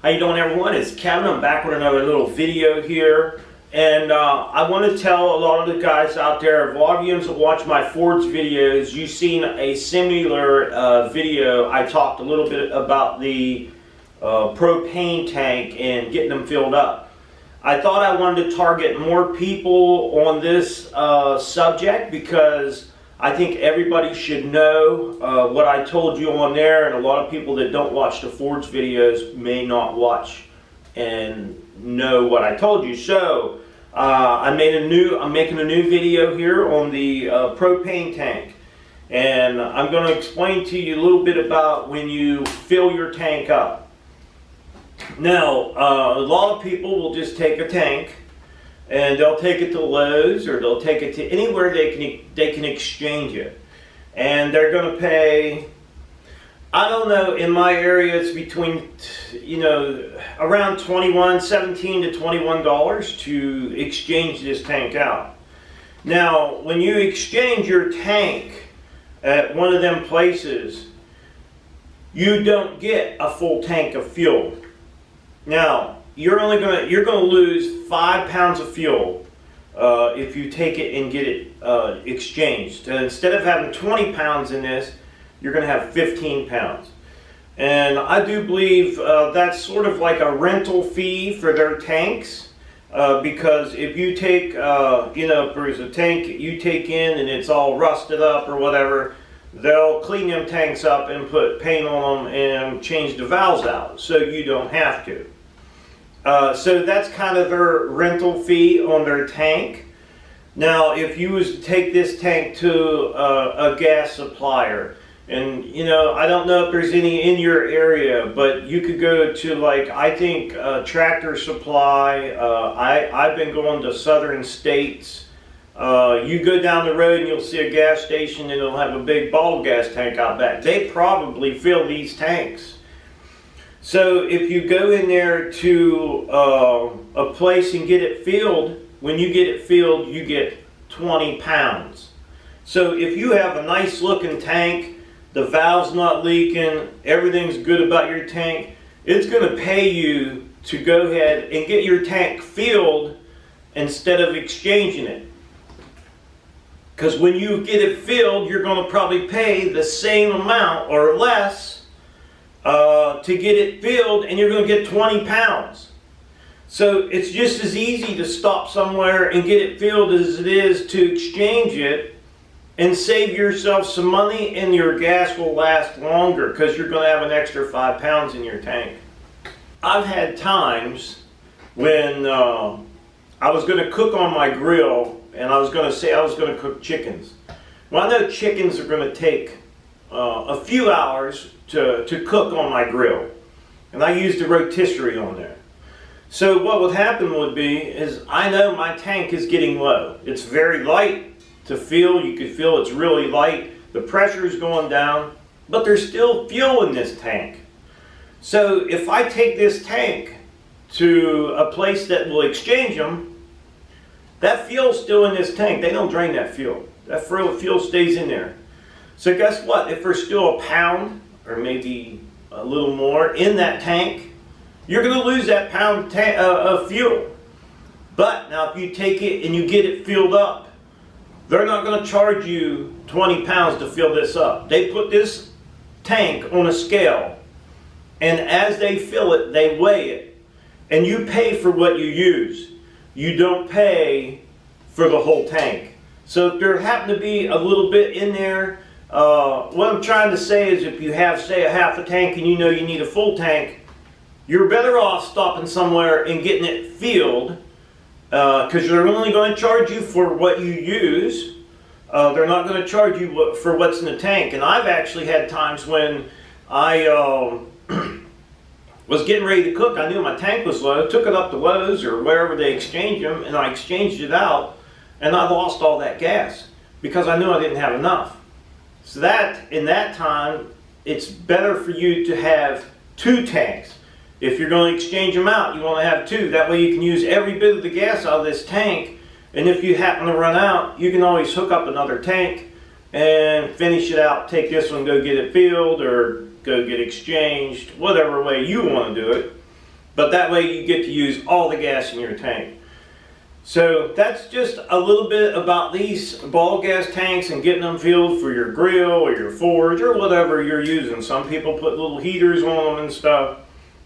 How you doing, everyone? It's Kevin. I'm back with another little video here, and I want to tell a lot of the guys out there, a lot of you that watch my Ford's videos, you've seen a similar video. I talked a little bit about the propane tank and getting them filled up. I thought I wanted to target more people on this subject because I think everybody should know what I told you on there, and a lot of people that don't watch the Ford's videos may not watch and know what I told you. So I'm making a new video here on the propane tank, and I'm going to explain to you a little bit about when you fill your tank up. Now, a lot of people will just take a tank and they'll take it to Lowe's, or they'll take it to anywhere they can exchange it, and they're going to pay, I don't know, in my area it's between, around $17 to $21 to exchange this tank out. Now, when you exchange your tank at one of them places, you don't get a full tank of fuel. Now, you're going to lose 5 pounds of fuel if you take it and get it exchanged. Instead of having 20 pounds in this, you're going to have 15 pounds. And I do believe that's sort of like a rental fee for their tanks, because if you take, if there's a tank you take in and it's all rusted up or whatever, they'll clean them tanks up and put paint on them and change the valves out, so you don't have to. So that's kind of their rental fee on their tank. Now, if you was to take this tank to a gas supplier, and I don't know if there's any in your area, but you could go to, like, I think Tractor Supply. I've been going to southern states. You go down the road and you'll see a gas station and it'll have a big bottle gas tank out back. They probably fill these tanks. So if you go in there to a place and get it filled, when you get it filled, you get 20 pounds. So if you have a nice looking tank, the valve's not leaking, everything's good about your tank, it's going to pay you to go ahead and get your tank filled instead of exchanging it. Because when you get it filled, you're going to probably pay the same amount or less to get it filled, and you're going to get 20 pounds. So it's just as easy to stop somewhere and get it filled as it is to exchange it and save yourself some money, and your gas will last longer because you're going to have an extra 5 pounds in your tank. I've had times when I was going to cook on my grill, and I was going to say I was going to cook chickens. Well, I know chickens are going to take a few hours to cook on my grill, and I used a rotisserie on there. So what would happen would be is, I know my tank is getting low. It's very light to fill. You could feel it's really light. The pressure is going down, but there's still fuel in this tank. So if I take this tank to a place that will exchange them, that fuel's still in this tank. They don't drain that fuel. That fuel stays in there. So guess what? If there's still a pound or maybe a little more in that tank, you're going to lose that pound of fuel. But now if you take it and you get it filled up, they're not going to charge you 20 pounds to fill this up. They put this tank on a scale, and as they fill it, they weigh it, and you pay for what you use. You don't pay for the whole tank. So if there happen to be a little bit in there, what I'm trying to say is, if you have, say, a half a tank and you know you need a full tank, you're better off stopping somewhere and getting it filled, because they're only going to charge you for what you use. They're not going to charge you for what's in the tank. And I've actually had times when I was getting ready to cook. I knew my tank was low, took it up to Lowe's or wherever they exchange them, and I exchanged it out, and I lost all that gas because I knew I didn't have enough. So that, in that time, it's better for you to have 2 tanks. If you're going to exchange them out, you want to have 2. That way you can use every bit of the gas out of this tank, and if you happen to run out, you can always hook up another tank and finish it out. Take this one, go get it filled, or go get exchanged, whatever way you want to do it. but that way you get to use all the gas in your tank. So that's just a little bit about these ball gas tanks and getting them filled for your grill or your forge or whatever you're using. Some people put little heaters on them and stuff.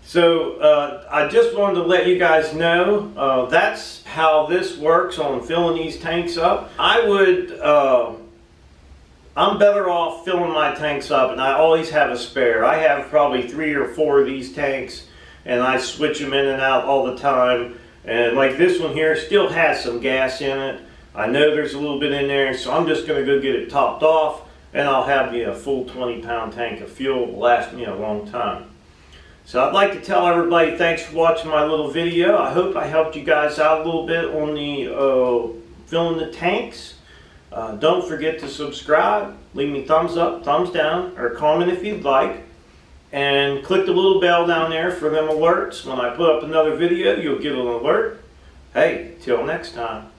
So I just wanted to let you guys know that's how this works on filling these tanks up. I'm better off filling my tanks up, and I always have a spare. I have probably 3 or 4 of these tanks, and I switch them in and out all the time. And like this one here still has some gas in it. I know there's a little bit in there, so I'm just going to go get it topped off, and I'll have me a full 20-pound tank of fuel. Will last me a long time. So I'd like to tell everybody thanks for watching my little video. I hope I helped you guys out a little bit on the filling the tanks. Don't forget to subscribe, leave me thumbs up, thumbs down, or comment if you'd like. And click the little bell down there for them alerts. When I put up another video, you'll get an alert. Hey, till next time.